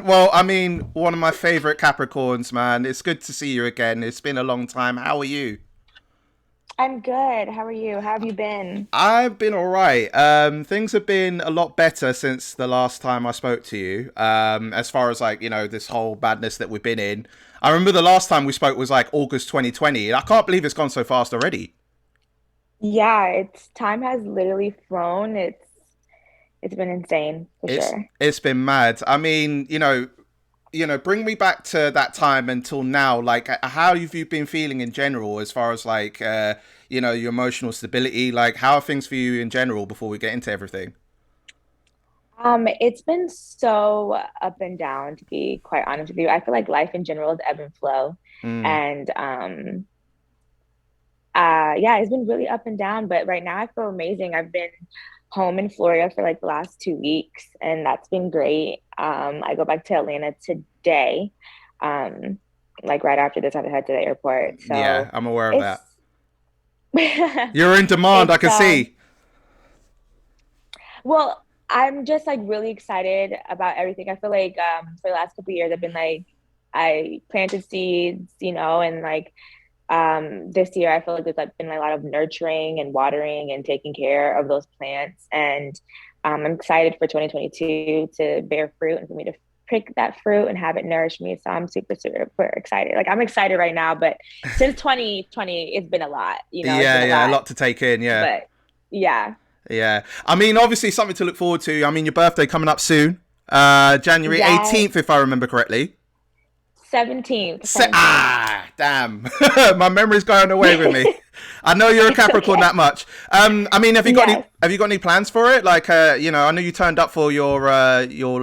Well, I mean, one of my favorite Capricorns, man. It's good to see you again. It's been a long time. How are you? I'm good. How are you? How have you been? I've been all right. Things have been a lot better since the last time I spoke to you. As far as like this whole madness that we've been in. I remember the last time we spoke was like August 2020. I can't believe it's gone so fast already. Yeah, it's time has literally flown. It's been insane for It's sure. it's been mad. I mean, bring me back to that time until now. Like, how have you been feeling in general, as far as like, your emotional stability? Like, how are things for you in general before we get into everything? It's been so up and down, to be quite honest with you. I feel like life in general is ebb and flow. Mm, And yeah, it's been really up and down, but right now I feel amazing. I've been home in Florida for like the last 2 weeks, and that's been great. I go back to Atlanta today. Um, like right after this, I have to head to the airport. yeah, So I'm aware of it's that. You're in demand, I it's can see. well, I'm just like really excited about everything. I feel like for the last couple of years I've been like I planted seeds, and like this year I feel like there's like been a lot of nurturing and watering and taking care of those plants. And I'm excited for 2022 to bear fruit and for me to pick that fruit and have it nourish me. So I'm super, super excited. Like I'm excited right now, but since 2020, it's been a lot, it's Yeah, been a yeah, a lot. lot to take in. Yeah, But yeah. yeah. I mean, obviously, something to look forward to. I mean, your birthday coming up soon, January Yes. 18th, if I remember correctly. 17th, 17th. Damn. My memory's going away with me. I know you're a It's Capricorn okay. that much. I mean, Yes. have you got any plans for it? Like, I know you turned up for your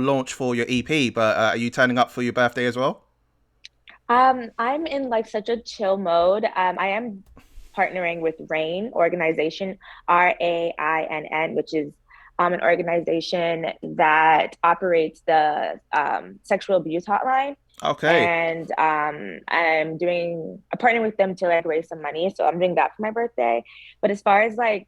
launch for your EP, but are you turning up for your birthday as well? I'm in like such a chill mode. I am partnering with Rainn organization, Rainn, which is an organization that operates the sexual abuse hotline. Okay. And I'm partnering with them to like raise some money. So I'm doing that for my birthday. But as far as like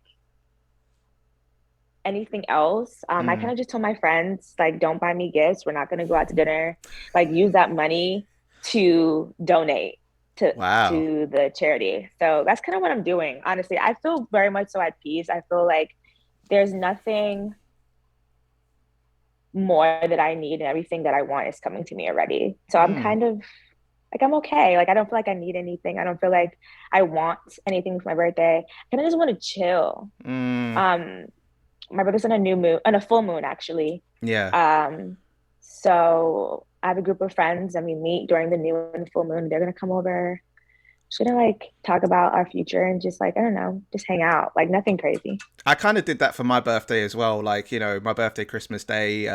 anything else, I Mm. kind of just told my friends, like, don't buy me gifts. We're not going to go out to dinner. Like, use that money to donate to Wow. to the charity. So that's kind of what I'm doing. Honestly, I feel very much so at peace. I feel like there's nothing more that I need, and everything that I want is coming to me already. So I'm Mm. kind of like I'm okay. Like I don't feel like I need anything. I don't feel like I want anything for my birthday. I kind of just want to chill. Mm. Um, my brother's on a new moon, on a full moon actually. Yeah. Um, so I have a group of friends and we meet during the new and full moon. They're gonna come over. Just gonna like talk about our future and just like I don't know, just hang out. Like nothing crazy. I kind of did that for my birthday as well. Like, my birthday, Christmas Day.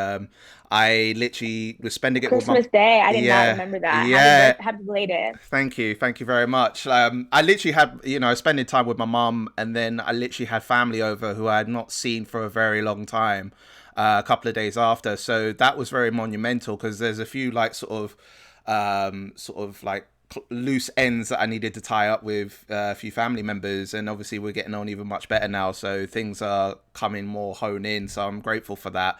I literally was spending it with my. Christmas Day, I did not Yeah, remember that. yeah. Happy belated. Thank you very much. I literally had, spending time with my mum, and then I literally had family over who I had not seen for a very long time. A couple of days after, so that was very monumental because there's a few like sort of like loose ends that I needed to tie up with a few family members, and obviously we're getting on even much better now, so things are coming more hone in. So I'm grateful for that.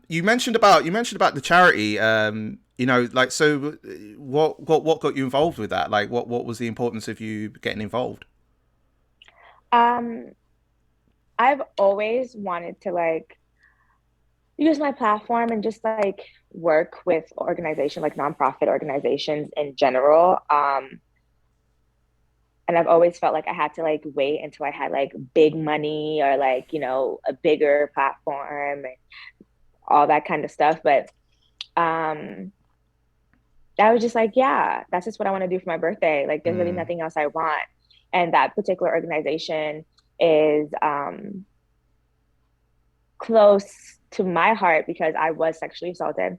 You mentioned about the charity. Like so, what got you involved with that? Like, what was the importance of you getting involved? Um, I've always wanted to like use my platform and just like work with organizations like nonprofit organizations in general. And I've always felt like I had to like wait until I had like big money or like, a bigger platform and all that kind of stuff. But um I was just like, yeah, that's just what I want to do for my birthday. Like there's really Mm, nothing else I want. And that particular organization is close to my heart because I was sexually assaulted.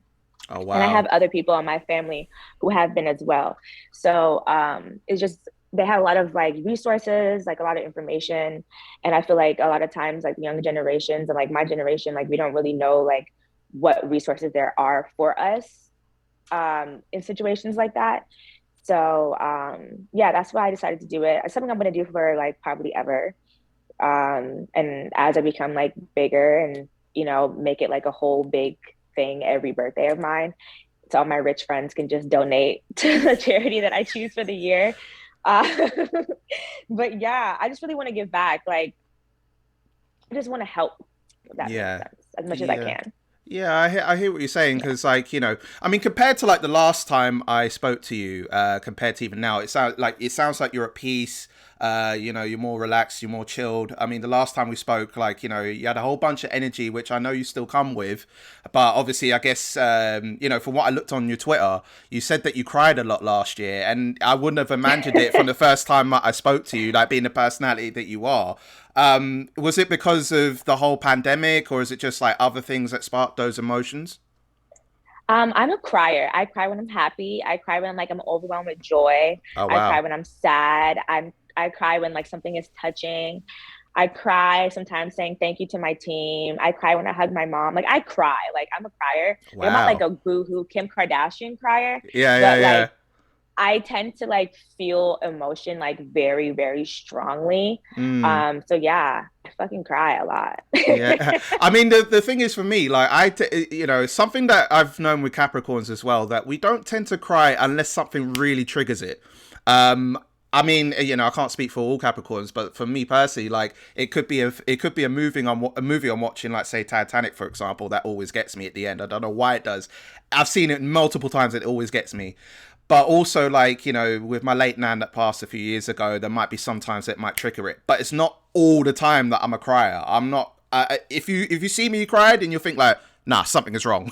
oh And I have wow. other people in my family who have been as well. So it's just they have a lot of like resources, like a lot of information. And I feel like a lot of times like young generations and like my generation, like we don't really know like what resources there are for us in situations like that. So yeah, that's why I decided to do it. It's something I'm gonna do for like probably ever. And as I become like bigger and make it like a whole big thing every birthday of mine, so all my rich friends can just donate to the charity that I choose for the year. Uh, but yeah, I just really want to give back. Like, I just want to help, if that makes Yeah. sense, as much as I Yeah. can. Yeah, I hear what you're saying Yeah. because, like, I mean, compared to like the last time I spoke to you, compared to even now, it sounds like you're at peace. You're more relaxed, you're more chilled. I mean, the last time we spoke, like, you had a whole bunch of energy, which I know you still come with, but obviously, I guess, from what I looked on your Twitter, you said that you cried a lot last year, and I wouldn't have imagined it from the first time I spoke to you, like being the personality that you are. Was it because of the whole pandemic, or is it just like other things that sparked those emotions? I'm a crier. I cry when I'm happy. I cry when I'm overwhelmed with joy. Oh I cry wow, when I'm sad. I cry when like something is touching. I cry sometimes saying thank you to my team. I cry when I hug my mom. Like I cry. Like I'm a crier. Like I'm not like wow. a boohoo Kim Kardashian crier, Yeah, yeah, but yeah. like I tend to like feel emotion like very, very strongly. Mm. So yeah, I fucking cry a lot. Yeah, I mean the thing is for me, like something that I've known with Capricorns as well, that we don't tend to cry unless something really triggers it. Um, I mean, I can't speak for all Capricorns, but for me personally, like it could be a movie I'm watching, like say Titanic, for example, that always gets me at the end. I don't know why it does. I've seen it multiple times, it always gets me. But also, like, with my late nan that passed a few years ago, there might be sometimes it might trigger it, but it's not all the time that I'm a crier. I'm not. If you see me cried and you think like, nah, something is wrong.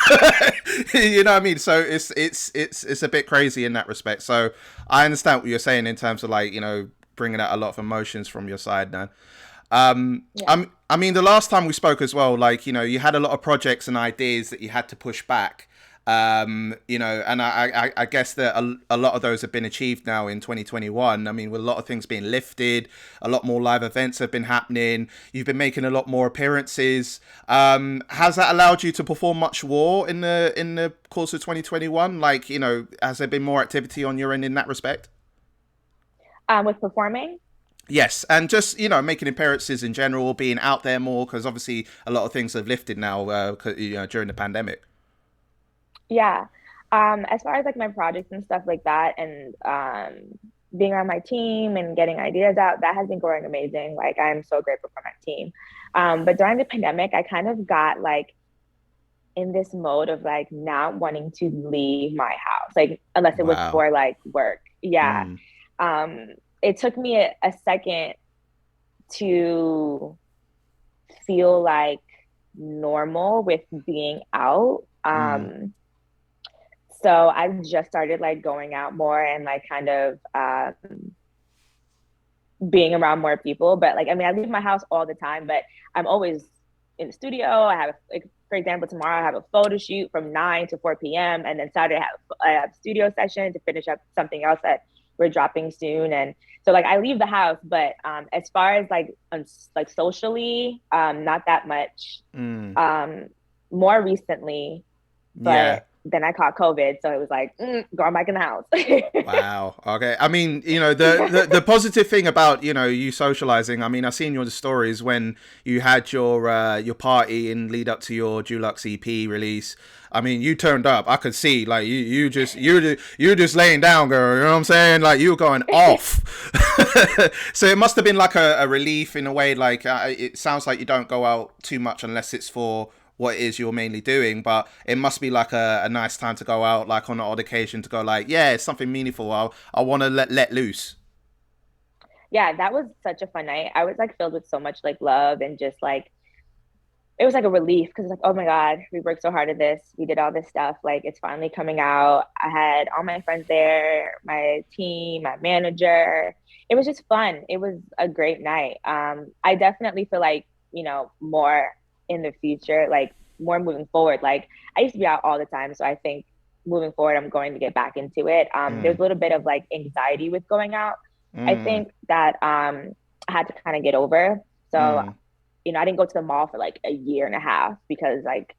You know what I mean? So it's a bit crazy in that respect. So I understand what you're saying in terms of like, bringing out a lot of emotions from your side, man. Yeah. I mean, the last time we spoke as well, like, you had a lot of projects and ideas that you had to push back. And I guess that a lot of those have been achieved now in 2021. I mean, with a lot of things being lifted, a lot more live events have been happening. You've been making a lot more appearances. Has that allowed you to perform much more in the course of 2021? Like, has there been more activity on your end in that respect? With performing. Yes, and just making appearances in general, being out there more, because obviously a lot of things have lifted now, during the pandemic. Yeah. As far as like my projects and stuff like that, and being on my team and getting ideas out, that has been going amazing. Like I'm so grateful for my team. But during the pandemic, I kind of got like in this mode of like not wanting to leave my house, like unless it was Wow. for like work. Yeah. Mm, Um, it took me a second to feel like normal with being out. mm, So I just started like going out more and like kind of being around more people. But like, I mean, I leave my house all the time, but I'm always in the studio. I have, like, for example, tomorrow I have a photo shoot from 9 to 4 p.m. And then Saturday I have a studio session to finish up something else that we're dropping soon. And so like I leave the house, but as far as like socially, not that much. mm. Um, More recently, Yeah. but then I caught COVID, so it was like going back in the house. Wow. Okay. I mean, the positive thing about you socializing. I mean, I've seen your stories when you had your party in lead up to your Deluxe EP release. I mean, you turned up. I could see like you just laying down, girl. You know what I'm saying? Like you were going off. So it must have been like a relief in a way. Like it sounds like you don't go out too much unless it's for what it is you're mainly doing, but it must be like a nice time to go out, like on an odd occasion, to go like, yeah, it's something meaningful. I want to let loose. Yeah, that was such a fun night. I was like filled with so much like love and just like it was like a relief because it's like, oh my God, we worked so hard at this. We did all this stuff. Like it's finally coming out. I had all my friends there, my team, my manager. It was just fun. It was a great night. I definitely feel like, more in the future, like more moving forward. Like I used to be out all the time. So I think moving forward, I'm going to get back into it. Mm, There's a little bit of like anxiety with going out. I mm, think that I had to kind of get over. So mm. I didn't go to the mall for like a year and a half because like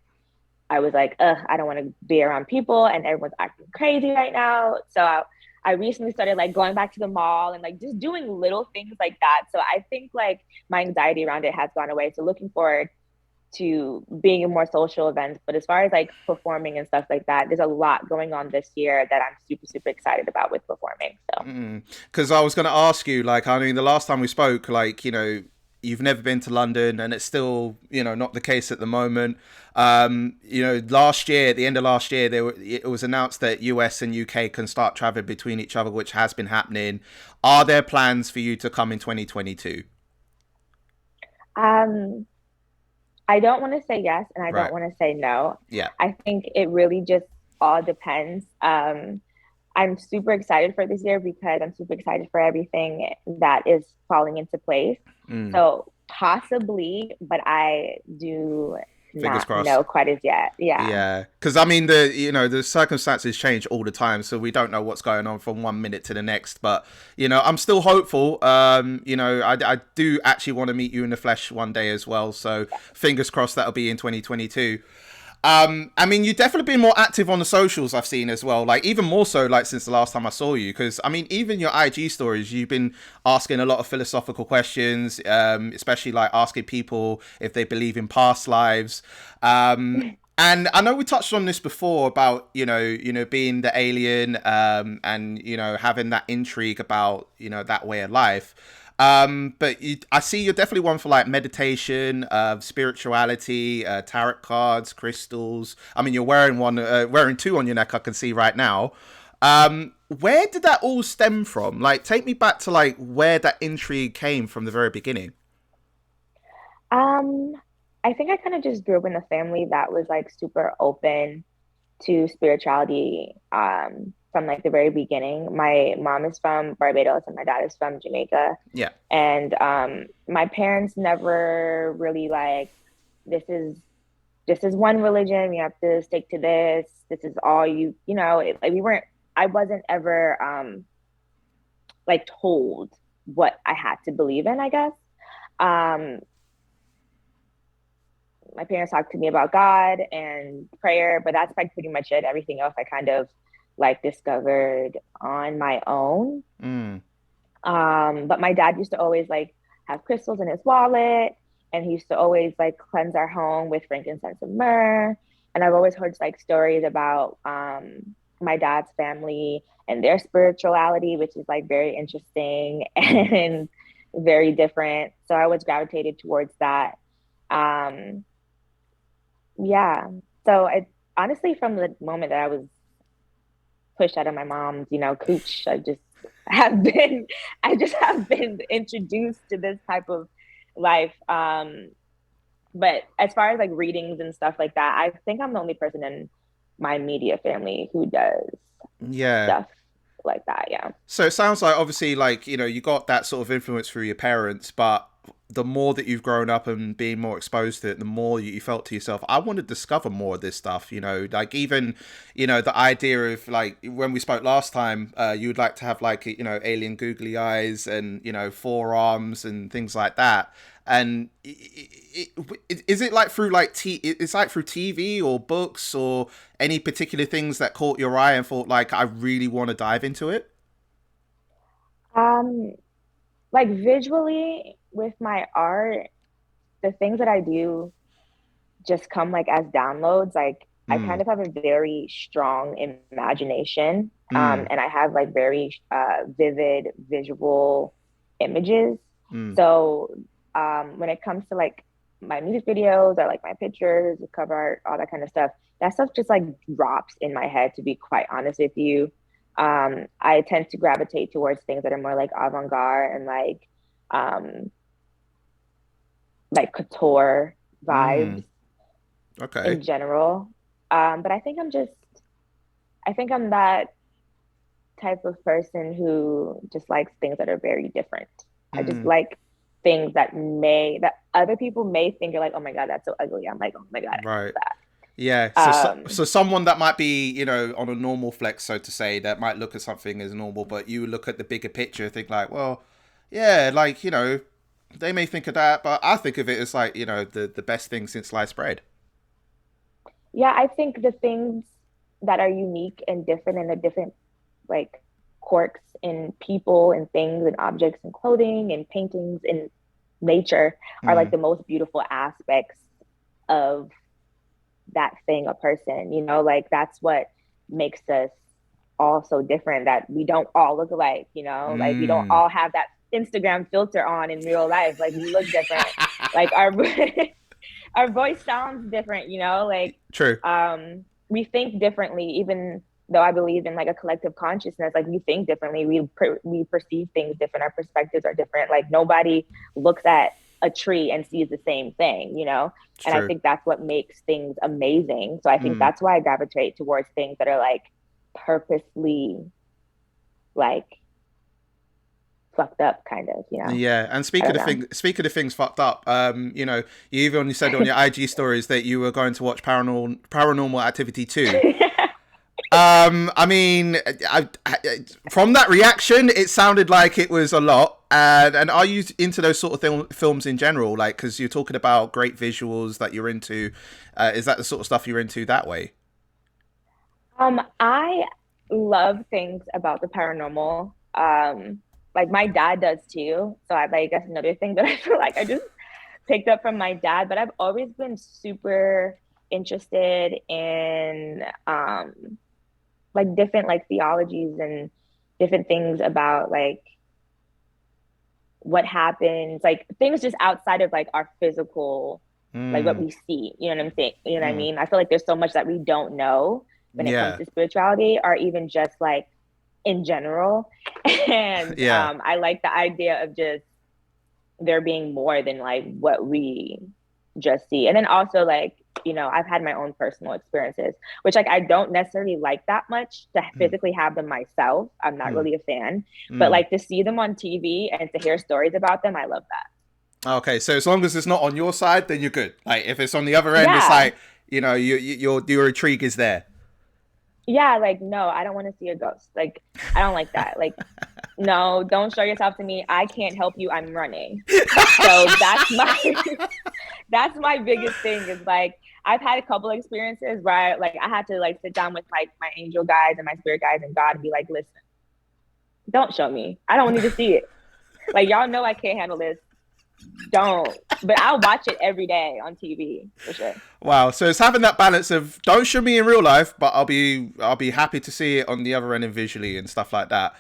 I was like, ugh, I don't want to be around people and everyone's acting crazy right now. So I recently started like going back to the mall and like just doing little things like that. So I think like my anxiety around it has gone away. So looking forward to being in more social events. But as far as like performing and stuff like that, there's a lot going on this year that I'm super, super excited about with performing. So, Because I was going to ask you, like, I mean, the last time we spoke, like, you've never been to London, and it's still, not the case at the moment. Last year, at the end of last year, it was announced that US and UK can start traveling between each other, which has been happening. Are there plans for you to come in 2022? um, I don't want to say yes and I don't Right. want to say no. Yeah. I think it really just all depends. I'm super excited for this year because I'm super excited for everything that is falling into place. Mm. So possibly, but I do Fingers not crossed. know quite as yet. Yeah. Yeah, because I mean the circumstances change all the time, so we don't know what's going on from one minute to the next. But I'm still hopeful. I do actually want to meet you in the flesh one day as well. So fingers crossed that'll be in 2022. I mean, you've definitely been more active on the socials I've seen as well. Like even more so, like since the last time I saw you. Because I mean, even your IG stories, you've been asking a lot of philosophical questions, especially like asking people if they believe in past lives. And I know we touched on this before about being the alien, and having that intrigue about that way of life. But I see you're definitely one for like meditation, spirituality, tarot cards, crystals. I mean, you're wearing wearing two on your neck. I can see right now. Where did that all stem from? Like, take me back to like where that intrigue came from the very beginning. Um, I think I kind of just grew up in a family that was like super open to spirituality from like the very beginning. My mom is from Barbados and my dad is from Jamaica. Yeah. And my parents never really like this is this is one religion, you have to stick to this. This is all like we weren't I wasn't ever like told what I had to believe in, I guess. Um my parents talked to me about God and prayer, but that's like pretty much it. Everything else I kind of like discovered on my own. Mm. But my dad used to always like have crystals in his wallet, and he used to always like cleanse our home with frankincense and myrrh. And I've always heard like stories about my dad's family and their spirituality, which is like very interesting and very different. So I always gravitated towards that. Um, yeah. So I honestly, from the moment that I was pushed out of my mom's, cooch, have been, I just have been introduced to this type of life. But as far as like readings and stuff like that, I think I'm the only person in my immediate family who does Yeah. stuff like that. Yeah. So it sounds like obviously like you got that sort of influence through your parents, but the more that you've grown up and being more exposed to it, the more you felt to yourself, I want to discover more of this stuff. Like even the idea of like when we spoke last time, you would like to have like alien googly eyes and forearms and things like that. And is it like through like it's like through TV or books or any particular things that caught your eye and thought like I really want to dive into it? Um, like visually with my art, the things that I do just come like as downloads. Like I Mm, kind of have a very strong imagination, mm, and I have like very vivid visual images. mm. So when it comes to like my music videos or like my pictures, cover art, all that kind of stuff, that stuff just like drops in my head. To be quite honest with you, I tend to gravitate towards things that are more like avant-garde and um, like couture Mm. vibes Okay. in general. But I think I'm that type of person who just likes things that are very different. I just Mm. like things that other people may think are like, oh my God, that's so ugly. I'm like, oh my God, I love Right. Yeah. So that. someone that might be, on a normal flex, so to say, that might look at something as normal, but you look at the bigger picture, think like, well, yeah, like, they may think of that, but I think of it as like, the best thing since sliced bread. Yeah, I think the things that are unique and different and the different like quirks in people and things and objects and clothing and paintings and nature are like Mm. the most beautiful aspects of that thing, a person, you know, like that's what makes us all so different, that we don't all look alike, you know, like we don't Mm. all have that Instagram filter on in real life. Like we look different. Like our our voice sounds different, you know, like True. we think differently, even though I believe in like a collective consciousness, like we think differently, we perceive things different, our perspectives are different. Like nobody looks at a tree and sees the same thing, you know? It's And I true. think that's what makes things amazing. So I think Mm. that's why I gravitate towards things that are like purposely like fucked up kind of, you know? Yeah, and I don't know. speaking of things fucked up, you know, you even said on your IG stories that you were going to watch Paranormal Activity 2. I mean, from that reaction, it sounded like it was a lot. And are you into those sort of films in general? Like, because you're talking about great visuals that you're into. Is that the sort of stuff you're into that way? I love things about the paranormal. Like my dad does too. So I like that's another thing that I feel like I just picked up from my dad, but I've always been super interested in like different like theologies and different things about like what happens, like things just outside of like our physical, like what Mm, we see. You know what I'm saying? You know what I mm, mean? I feel like there's so much that we don't know when it comes yeah, to spirituality, or even just like in general. And yeah. I like the idea of just there being more than like what we just see. And then also like, you know, I've had my own personal experiences, which like I don't necessarily like that much to Mm, physically have them myself. I'm not mm, really a fan, but mm. like to see them on TV and to hear stories about them, I love that. Okay, so as long as it's not on your side, then you're good. Like, if it's on the other end, it's Yeah. like, you know, your intrigue is there. Yeah, like no, I don't want to see a ghost. Like I don't like that. Like no, don't show yourself to me. I can't help you. I'm running. So that's my that's my biggest thing is like I've had a couple of experiences where like I had to like sit down with like my angel guides and my spirit guides and God and be like, listen, don't show me. I don't need to see it. Like y'all know I can't handle this. Don't. But I'll watch it every day on TV for sure. Wow. So it's having that balance of don't show me in real life, but I'll be happy to see it on the other end and visually and stuff like that.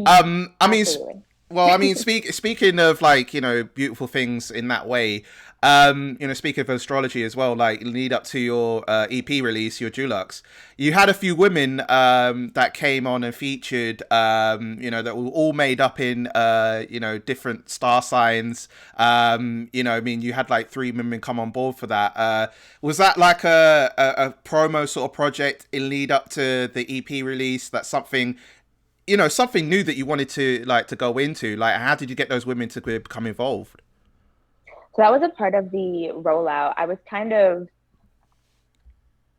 I mean, Absolutely. well, I mean, speaking of like, you know, beautiful things in that way, you know, speaking of astrology as well, like lead up to your EP release, your Deluxe, you had a few women that came on and featured, you know, that were all made up in, you know, different star signs. You know, I mean, you had like three women come on board for that. Was that like a promo sort of project in lead up to the EP release? That's something, you know, something new that you wanted to like to go into. Like, how did you get those women to become involved? So that was a part of the rollout. I was kind of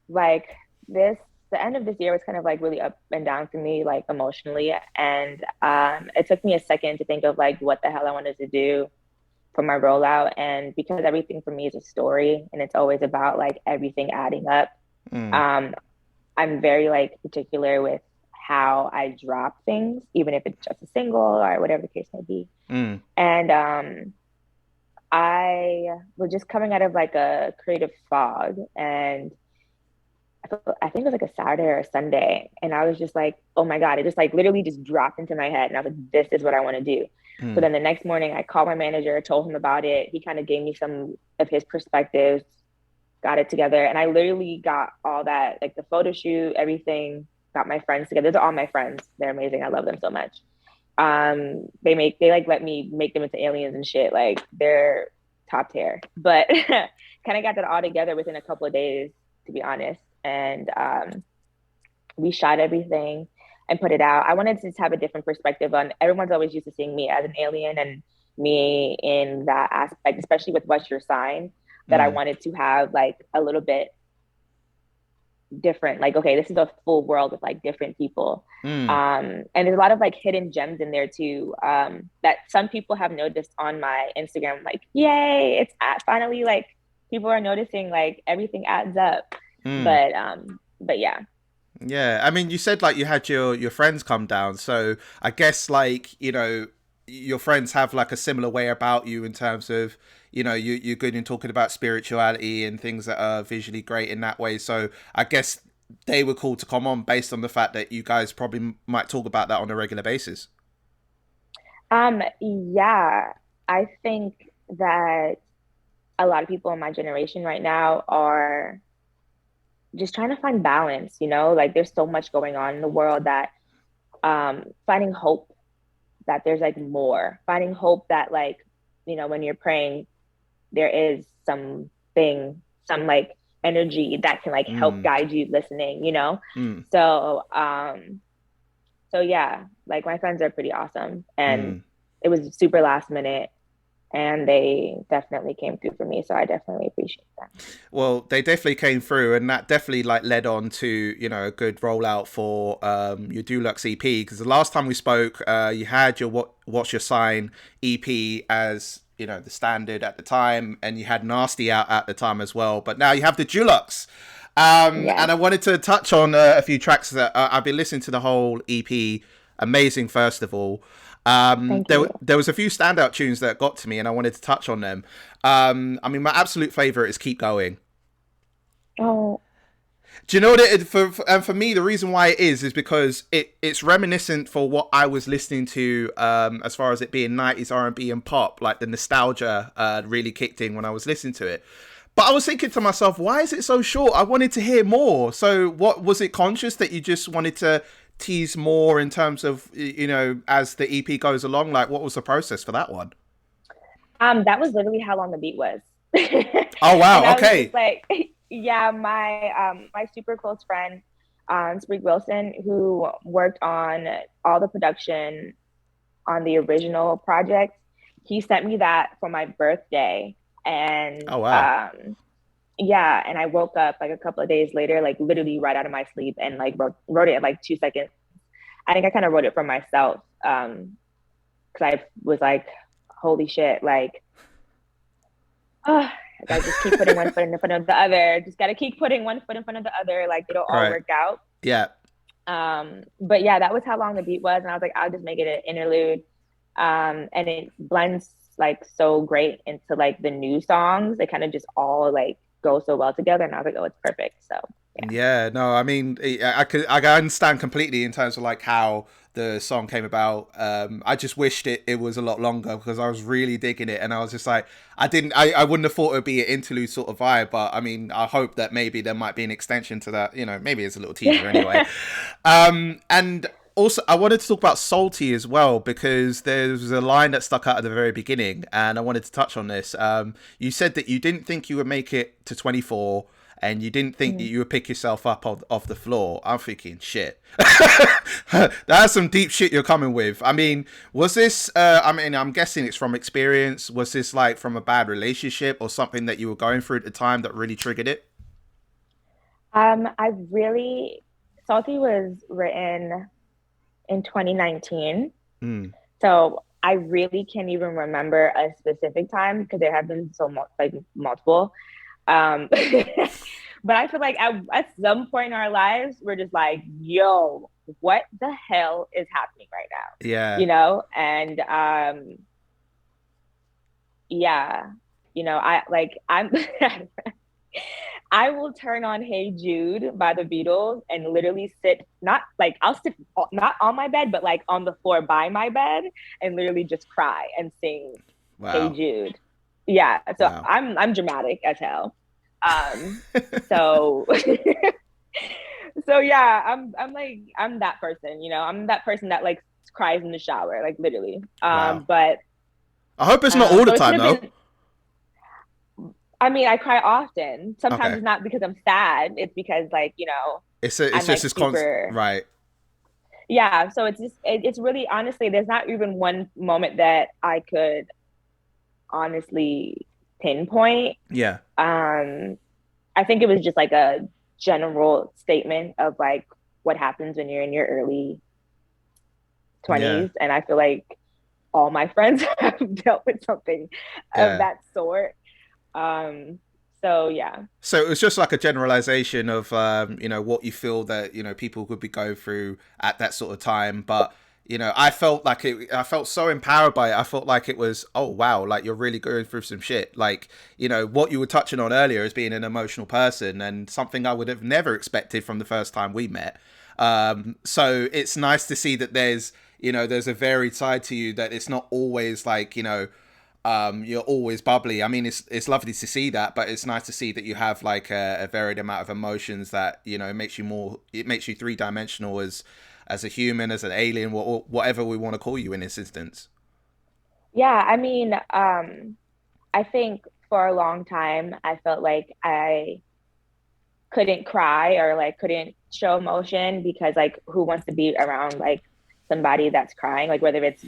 like this the end of this year was kind of like really up and down for me, like emotionally. And it took me a second to think of like what the hell I wanted to do for my rollout. And because everything for me is a story and it's always about like everything adding up, Mm, um, I'm very like particular with how I drop things, even if it's just a single or whatever the case may be. mm, And I was just coming out of like a creative fog, and I think it was like a Saturday or a Sunday, and I was just like, oh my God, it just like literally just dropped into my head, and I was like, this is what I want to do. So mm, then the next morning, I called my manager, told him about it. He kind of gave me some of his perspectives, got it together, and I literally got all that, like the photo shoot, everything. Got my friends together. Those are all my friends. They're amazing. I love them so much. They like let me make them into aliens and shit. Like they're top tier. But kind of got that all together within a couple of days, to be honest. And we shot everything and put it out. I wanted to just have a different perspective on everyone's always used to seeing me as an alien and me in that aspect, especially with What's Your Sign, that I mm, wanted to have like a little bit different. Like, okay, this is a full world with like different people. mm. And there's a lot of like hidden gems in there too, that some people have noticed on my Instagram. Like, yay, it's finally like people are noticing like everything adds up. Mm. But yeah. Yeah, I mean, you said like you had your friends come down, so I guess like, you know, your friends have like a similar way about you in terms of, you're good in talking about spirituality and things that are visually great in that way. So I guess they were called to come on based on the fact that you guys probably might talk about that on a regular basis. Yeah, I think that a lot of people in my generation right now are just trying to find balance, like there's so much going on in the world that finding hope that there's like more, finding hope that like, when you're praying, there is something, some like energy that can like help Mm, guide you listening. mm, So so yeah, like my friends are pretty awesome and mm. it was super last minute and they definitely came through for me. So I definitely appreciate that. Well, they definitely came through, and that definitely like led on to a good rollout for your Deluxe EP. Because the last time we spoke, you had your What's Your Sign EP as the standard at the time, and you had Nasty out at the time as well. But now you have the Deluxe. Yeah. And I wanted to touch on a few tracks that I've been listening to the whole EP. Amazing, first of all. Thank There, you. there was a few standout tunes that got to me, and I wanted to touch on them. I mean, my absolute favorite is "Keep Going." Oh, Do you know what and for me the reason why it is because it's reminiscent for what I was listening to as far as it being 90s R&B and pop, like the nostalgia really kicked in when I was listening to it. But I was thinking to myself, why is it so short? I wanted to hear more. So what was it, conscious that you just wanted to tease more in terms of as the EP goes along? Like, what was the process for that one? that was literally how long the beat was. Oh And wow, I was just okay. like, yeah, my super close friend, Sprig Wilson, who worked on all the production on the original project, he sent me that for my birthday. And Oh wow. yeah, and I woke up like a couple of days later, like literally right out of my sleep and like wrote it in like 2 seconds. I think I kind of wrote it for myself. Because I was like, holy shit, like, oh, I gotta just keep putting one foot in front of the other. Just gotta keep putting one foot in front of the other. Like it'll all Right. work out. Yeah. But yeah, that was how long the beat was, and I was like, I'll just make it an interlude. And it blends like so great into like the new songs. They kind of just all like go so well together, and I was like, oh, it's perfect. So yeah. Yeah, no, I mean, I understand completely in terms of like how the song came about. I just wished it was a lot longer because I was really digging it, and I was just like, I wouldn't have thought it would be an interlude sort of vibe, but I mean, I hope that maybe there might be an extension to that. Maybe it's a little teaser anyway. And also, I wanted to talk about Salty as well because there's a line that stuck out at the very beginning, and I wanted to touch on this. You said that you didn't think you would make it to 24 and you didn't think that Mm. you would pick yourself up off the floor. I'm thinking, shit. That's some deep shit you're coming with. I mean, was this, I mean, I'm guessing it's from experience. Was this like from a bad relationship or something that you were going through at the time that really triggered it? I really Salty was written in 2019. Mm. So I really can't even remember a specific time because there have been like multiple. But I feel like at some point in our lives, we're just like, yo, what the hell is happening right now? Yeah. And yeah, I'm I will turn on Hey Jude by the Beatles and literally sit, not like I'll sit not on my bed, but like on the floor by my bed and literally just cry and sing Hey Wow. Jude. Yeah, so Wow. I'm dramatic as hell. Um, so so yeah, I'm that person, I'm that person that like cries in the shower, like literally. Wow. But I hope it's not all the so it could time have though. been. I mean, I cry often. Sometimes Okay. it's not because I'm sad. It's because like It's I'm just like this constant, super. right. Yeah. So it's really honestly, there's not even one moment that I could honestly pinpoint. Yeah. Um, I think it was just like a general statement of like what happens when you're in your early Yeah. 20s, and I feel like all my friends have dealt with something of Yeah. that sort. Um, so yeah. So it was just like a generalization of what you feel that people could be going through at that sort of time, but you know, I felt so empowered by it. I felt like it was, oh wow, like you're really going through some shit. Like, you know, what you were touching on earlier as being an emotional person, and something I would have never expected from the first time we met. So it's nice to see that there's, you know, there's a varied side to you, that it's not always like, you know, you're always bubbly. I mean, it's lovely to see that, but it's nice to see that you have like a varied amount of emotions that, you know, it makes you three dimensional as a human, as an alien, whatever we want to call you in this instance. Yeah, I mean, I think for a long time I felt like I couldn't cry or like couldn't show emotion because like who wants to be around like somebody that's crying, like whether it's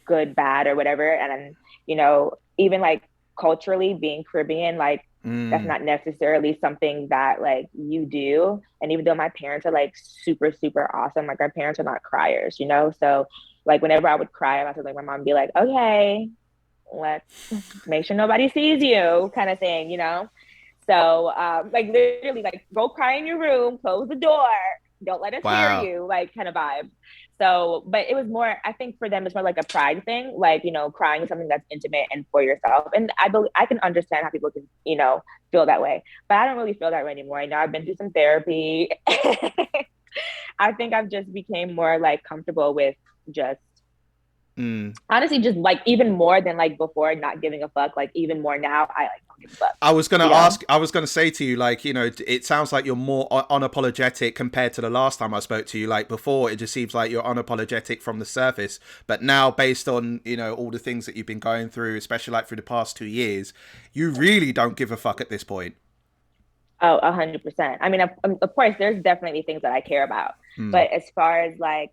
good, bad, or whatever. And then, you know, even like culturally being Caribbean, like that's Mm, not necessarily something that like you do. And even though my parents are like super, super awesome, like our parents are not criers, you know? So like whenever I would cry, I would like my mom would be like, okay, let's make sure nobody sees you, kind of thing, you know? So, like literally, like go cry in your room, close the door, don't let us hear wow. you, like kind of vibe. So, but it was more, I think for them, it's more like a pride thing, like, you know, crying is something that's intimate and for yourself. And I believe I can understand how people can, you know, feel that way, but I don't really feel that way anymore. I know I've been through some therapy. I think I've just became more like comfortable with just Mm. honestly just like even more than like before not giving a fuck, like even more now I like don't give a fuck, you know. I was gonna say to you, like, you know, it sounds like you're more unapologetic compared to the last time I spoke to you. Like before, it just seems like you're unapologetic from the surface, but now, based on, you know, all the things that you've been going through, especially like through the past 2 years, you really don't give a fuck at this point. Oh, 100%. I mean, of course there's definitely things that I care about, Mm. but as far as like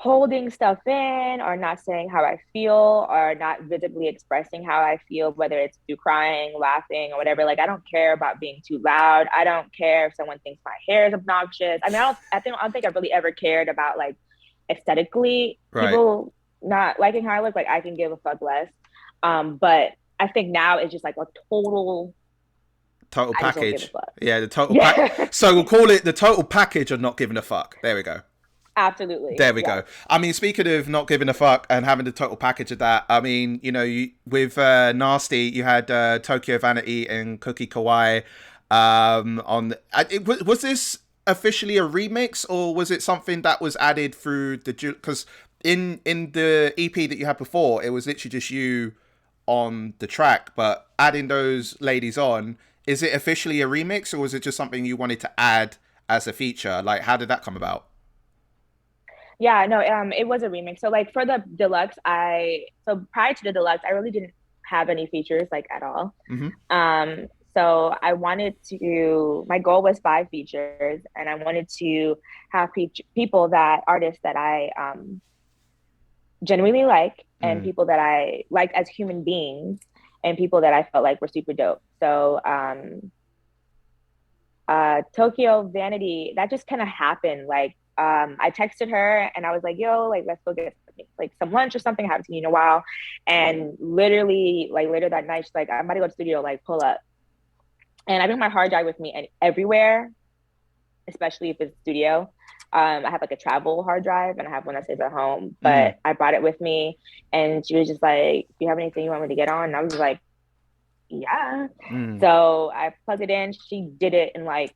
holding stuff in or not saying how I feel or not visibly expressing how I feel, whether it's through crying, laughing, or whatever. Like, I don't care about being too loud. I don't care if someone thinks my hair is obnoxious. I mean, I don't think I've really ever cared about like aesthetically Right. people not liking how I look. Like, I can give a fuck less. But I think now it's just like a total, Total I just don't give a package. fuck. Yeah, the total pack. Yeah, So we'll call it the total package of not giving a fuck. There we go. absolutely. There we Yes. go. I mean, speaking of not giving a fuck and having the total package of that, I mean, you know, with Nasty, you had Tokyo Vanity and Cookie Kawaii. Was this officially a remix, or was it something that was added through the? Because in the EP that you had before, it was literally just you on the track, but adding those ladies on, is it officially a remix, or was it just something you wanted to add as a feature? Like, how did that come about? Yeah, no, it was a remix. So like for the deluxe, so prior to the deluxe, I really didn't have any features like at all. Mm-hmm. Um, so I wanted to, my goal was 5 features, and I wanted to have people that artists that I genuinely like, and Mm. people that I like as human beings, and people that I felt like were super dope. So Tokyo Vanity, that just kind of happened. Like, I texted her and I was like, yo, like, let's go get like some lunch or something. I haven't seen you in a while. And literally, like, later that night, she's like, I'm about to go to the studio, like, pull up. And I bring my hard drive with me and everywhere, especially if it's studio. I have like a travel hard drive and I have one that stays at home, Mm. but I brought it with me. And she was just like, do you have anything you want me to get on? And I was like, yeah. Mm. So I plugged it in. She did it in like,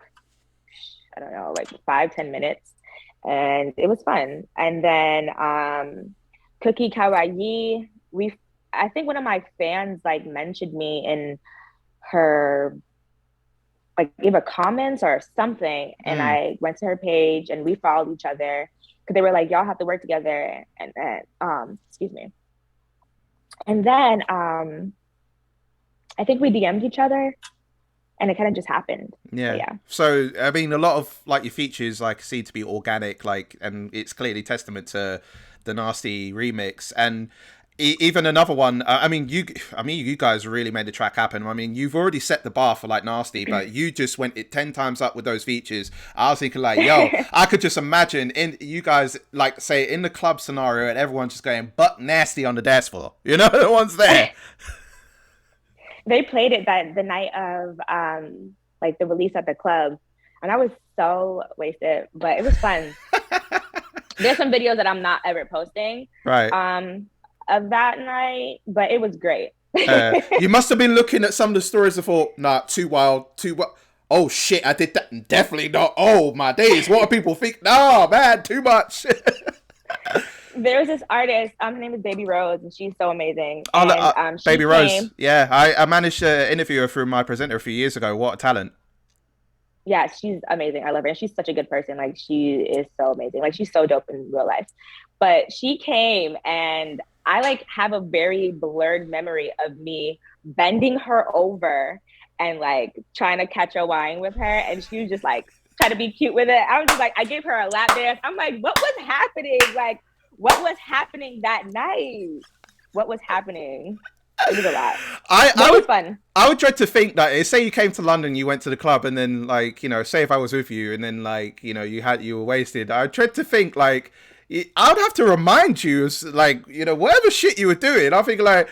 I don't know, like 5, 10 minutes. And it was fun. And then Cookie Kawaii, I think one of my fans like mentioned me in her, like gave a comments or something. And Mm. I went to her page and we followed each other because they were like, y'all have to work together. And then, excuse me. And then I think we DM'd each other and it kind of just happened. So Yeah. yeah. So I mean, a lot of like your features like seem to be organic, like, and it's clearly testament to the Nasty remix. And even another one. I mean, you guys really made the track happen. I mean, you've already set the bar for like Nasty, but you just went it 10 times up with those features. I was thinking like, yo, I could just imagine in you guys like say in the club scenario and everyone just going butt nasty on the dance floor. You know, the one's there. They played it that the night of like the release at the club, and I was so wasted, but it was fun. There's some videos that I'm not ever posting Right. um of that night, but it was great. You must have been looking at some of the stories and thought, nah, too wild, too wild. Oh shit, I did that. Definitely not. Oh my days, what do people think? No, man, too much. There's this artist, her name is Baby Rose, and she's so amazing. Oh, And she Baby Rose. came, Yeah, I managed to interview her through my presenter a few years ago. What a talent. yeah, she's amazing. I love her. And she's such a good person. Like she is so amazing. Like she's so dope in real life. But she came and I like have a very blurred memory of me bending her over and like trying to catch a wine with her. And she was just like trying to be cute with it. I was just like, I gave her a lap dance. I'm like, what was happening? Like, what was happening that night? What was happening? It was a lot. But I it was would fun. I would dread to think that say you came to London, you went to the club, and then like say if I was with you, and then like you were wasted. I would dread to think like I would have to remind you, like whatever shit you were doing. I think like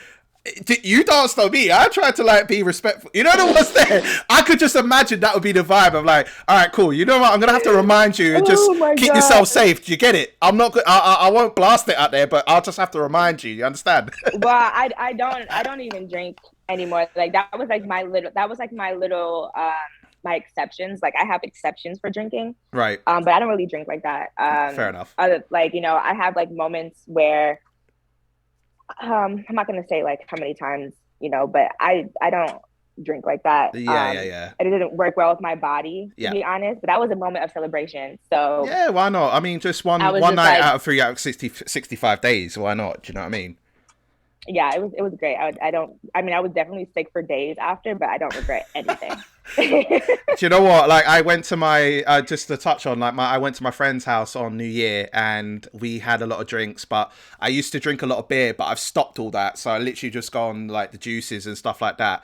you danced on me. I tried to like be respectful. You know what's there. I could just imagine that would be the vibe of like, all right, cool. You know what? I'm gonna have to remind you and just Oh my keep God. yourself safe. Do you get it? I'm not. I won't blast it out there, but I'll just have to remind you. You understand? Well, I don't even drink anymore. Like that was like my little my exceptions. Like I have exceptions for drinking. Right. But I don't really drink like that. Fair enough. Other like, I have like moments where I'm not gonna say like how many times, but I don't drink like that. Yeah, yeah, yeah. It didn't work well with my body, to Yeah. be honest, but that was a moment of celebration. So Yeah, why not? I mean, just I was one just night like, out of three out of 65 days. Why not? Do you know what I mean? yeah, it was great. I mean, I was definitely sick for days after, but I don't regret anything. Do you know what? Like, I went to my just to touch on like I went to my friend's house on New Year and we had a lot of drinks. But I used to drink a lot of beer, but I've stopped all that. So I literally just go on like the juices and stuff like that.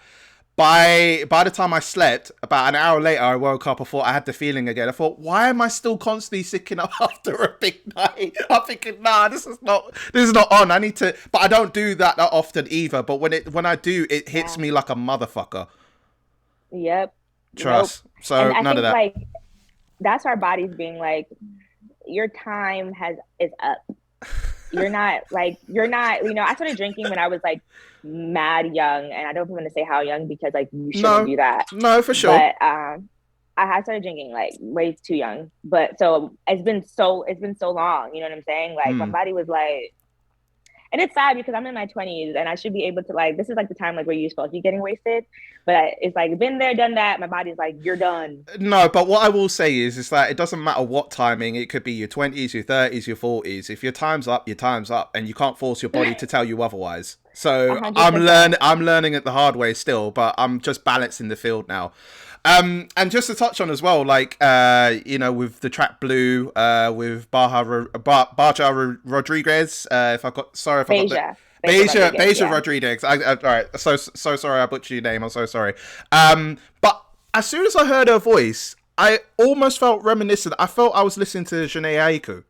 By the time I slept, about an hour later, I woke up. I thought I had the feeling again. I thought, why am I still constantly sicking up after a big night? I'm thinking, nah, this is not on. I need to, but I don't do that often either. But when I do, it hits Yeah. me like a motherfucker. Yep. Nope. Trust. And So I none of think that. like that's our bodies being like, your time is up. I started drinking when I was like mad young, and I don't want to say how young because like you shouldn't No, do that. no, for sure. But I had started drinking like way too young. But so it's been so long, you know what I'm saying? Like my Mm. body was like, and it's sad because I'm in my 20s and I should be able to like, this is like the time like where you're supposed to be getting wasted, but it's like been there, done that. My body's like, you're done. No, but what I will say is that it doesn't matter what timing. It could be your 20s, your 30s, your 40s. If your time's up, your time's up, and you can't force your body to tell you otherwise. A So hundred percent. I'm learning it the hard way still, but I'm just balancing the field now. And just to touch on as well, like with the track Blue, with Baja Rodriguez. If I got sorry if I got that. Beja. Beja Rodriguez. Beja Yeah. Rodriguez. All right, so sorry I butchered your name. I'm so sorry. But as soon as I heard her voice, I almost felt reminiscent. I felt I was listening to Janae Aiko.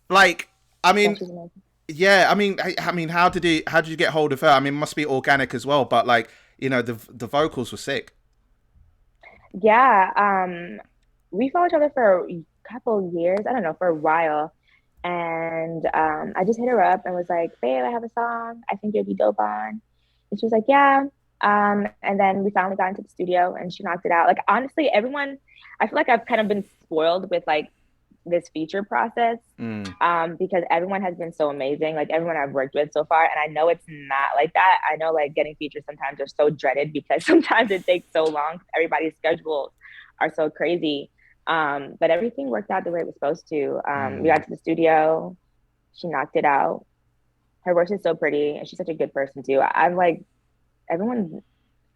Like, I Yeah, mean, she's amazing. yeah, I mean, how did you get hold of her? I mean, it must be organic as well, but like, the vocals were sick. Yeah. We followed each other for a couple years. I don't know, for a while. And I just hit her up and was like, babe, I have a song. I think you'd be dope on. And she was like, yeah. And then we finally got into the studio and she knocked it out. Like honestly, I feel like I've kind of been spoiled with like this feature process, Mm. because everyone has been so amazing, like everyone I've worked with so far. And I know it's not like that. I know like getting features sometimes are so dreaded because sometimes it takes so long. Everybody's schedules are so crazy. But everything worked out the way it was supposed to. We Mm. got to the studio, she knocked it out. Her voice is so pretty and she's such a good person too. I'm like, everyone,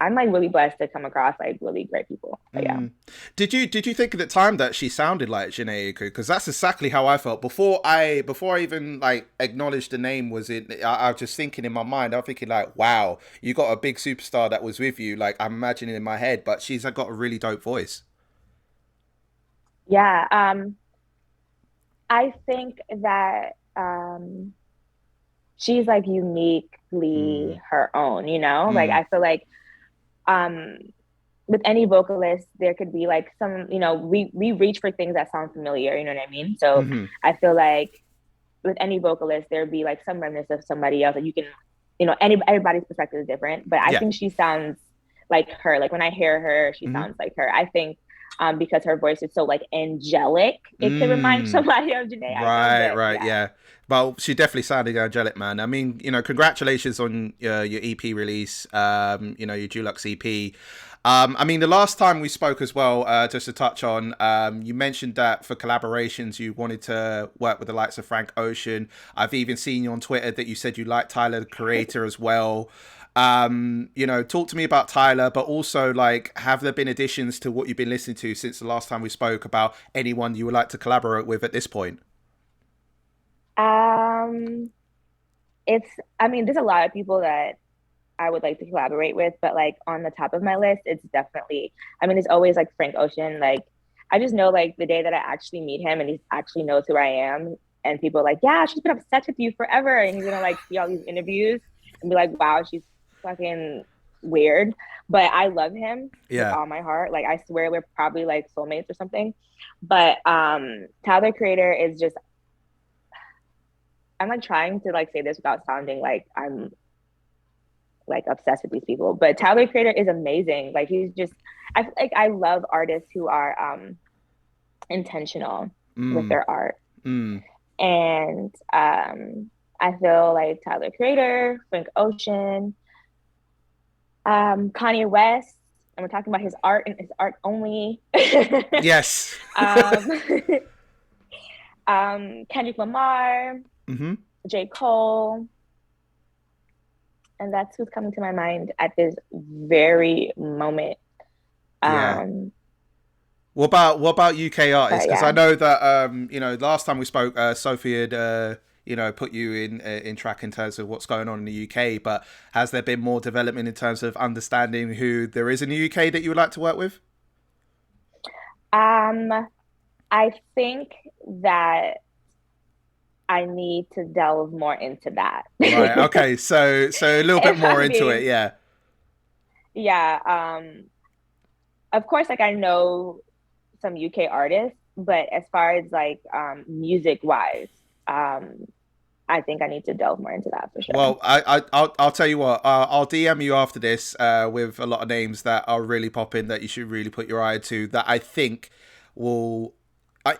I'm like really blessed to come across like really great people. But yeah. Mm. Did you think at the time that she sounded like Janae Aiko? Because that's exactly how I felt before I even like acknowledged the name was it. I was just thinking in my mind. I'm thinking like, wow, you got a big superstar that was with you. Like I'm imagining in my head, but she's got a really dope voice. Yeah. I think that she's like Mm. uniquely her own, like Mm. I feel like um with any vocalist, there could be like some, we reach for things that sound familiar, you know what I mean? So Hmm. I feel like with any vocalist, there'd be like some remnants of somebody else that you can, everybody's perspective is different, but I Yeah. think she sounds like her. Like when I hear her, she Hmm. sounds like her. I think because her voice is so like angelic, it could remind Mm. somebody of Janae. I know, Right, but right, yeah. yeah. Well, she definitely sounded angelic, man. I mean, congratulations on your EP release, your Deluxe EP. I mean, the last time we spoke as well, just to touch on, you mentioned that for collaborations, you wanted to work with the likes of Frank Ocean. I've even seen you on Twitter that you said you like Tyler, the Creator, as well. Talk to me about Tyler, but also like, have there been additions to what you've been listening to since the last time we spoke about anyone you would like to collaborate with at this point? Um, it's, I mean, there's a lot of people that I would like to collaborate with, but like on the top of my list, it's definitely, I mean, it's always like Frank Ocean. Like, I just know like the day that I actually meet him and he actually knows who I am, and people are like, yeah, she's been obsessed with you forever. And he's gonna like see all these interviews and be like, wow, she's fucking weird. But I love him with Yeah. all my heart. Like, I swear we're probably like soulmates or something. But Tyler Creator is just, I'm like trying to like say this without sounding like I'm like obsessed with these people. But Tyler Creator is amazing. Like he's just, I feel like I love artists who are intentional with Mm. their art. Mm. And I feel like Tyler Creator, Frank Ocean, Kanye West, and we're talking about his art and his art only. Yes. um, Kendrick Lamar, Hmm. J. Cole, and that's who's coming to my mind at this very moment. Yeah. Um, What about UK artists? but Because I yeah. know that last time we spoke, Sophie had put you in track in terms of what's going on in the UK. But has there been more development in terms of understanding who there is in the UK that you would like to work with? Um, I think that I need to delve more into that. Right. Okay. So a little bit If more I'm into it. being, Yeah. yeah, of course, like I know some UK artists, but as far as like music wise, um, I think I need to delve more into that for sure. Well, I'll tell you what. I'll DM you after this with a lot of names that are really popping that you should really put your eye to. That I think will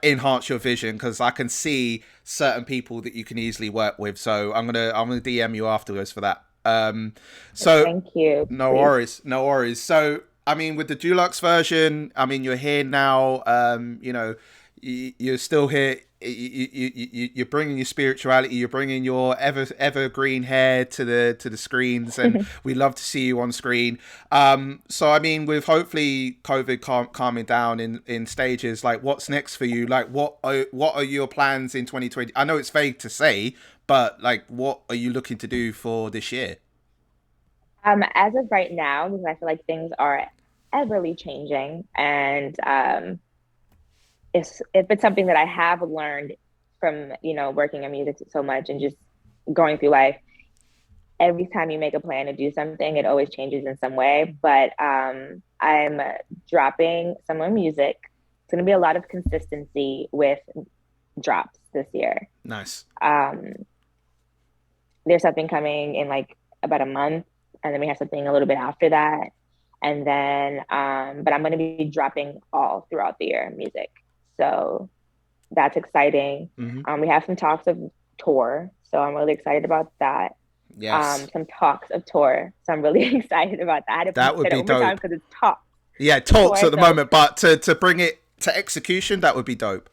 enhance your vision because I can see certain people that you can easily work with. So I'm gonna DM you afterwards for that. So Thank you. no Please. worries, no worries. So I mean, with the deluxe version, I mean, you're here now. You're still here. You're bringing your spirituality. You're bringing your evergreen hair to the screens, and we love to see you on screen. So I mean, with hopefully COVID calming down in stages, like what's next for you? Like what are your plans in 2020? I know it's vague to say, but like what are you looking to do for this year? As of right now, because I feel like things are everly changing, and if it's something that I have learned from working in music so much and just going through life, every time you make a plan to do something, it always changes in some way. But I'm dropping some more music. It's going to be a lot of consistency with drops this year. Nice. Um, there's something coming in like about a month, and then we have something a little bit after that. And then, but I'm going to be dropping all throughout the year music. So that's exciting. Hmm. We have some talks of tour, so I'm really excited about that. Yes, Some talks of tour, so I'm really excited about that. I had to that would say that be one more time dope. because it's talks Yeah, of talks tour. at the So moment, but to bring it to execution, that would be dope.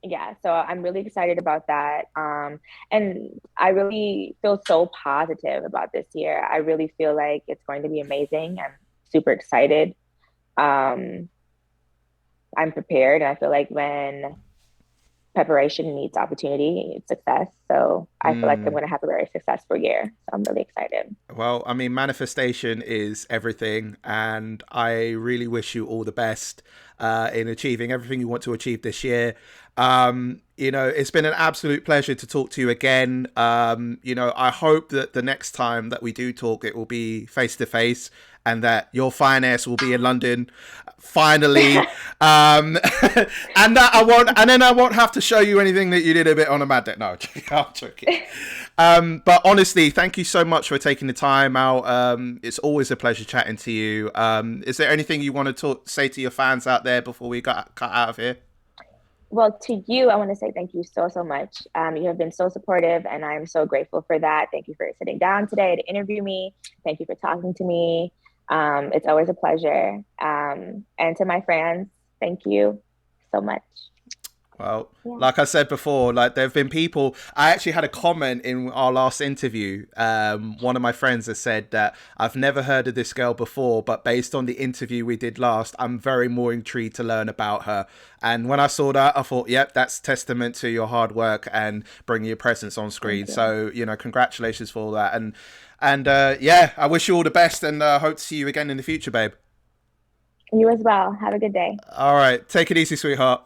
yeah, so I'm really excited about that. And I really feel so positive about this year. I really feel like it's going to be amazing. I'm super excited. Um, I'm prepared. And I feel like when preparation meets opportunity, it's success. So I feel like I'm Mm. going to have a very successful year. So I'm really excited. Well, I mean, manifestation is everything, and I really wish you all the best in achieving everything you want to achieve this year. It's been an absolute pleasure to talk to you again. I hope that the next time that we do talk, it will be face to face, and that your fine ass will be in London finally. And that I won't have to show you anything that you did a bit on a mad day. No, I'm joking. But honestly, thank you so much for taking the time out. It's always a pleasure chatting to you. Is there anything you want to say to your fans out there before we got cut out of here? Well, to you, I want to say thank you so, so much. You have been so supportive, and I'm so grateful for that. Thank you for sitting down today to interview me. Thank you for talking to me. It's always a pleasure. And to my friends, thank you so much. Well, Yeah. like I said before, like there have been people. I actually had a comment in our last interview. One of my friends has said that I've never heard of this girl before, but based on the interview we did last, I'm very more intrigued to learn about her. And when I saw that, I thought, yep, that's testament to your hard work and bringing your presence on screen. So, congratulations for all that. And yeah, I wish you all the best, and hope to see you again in the future, babe. You as well. Have a good day. All right, take it easy, sweetheart.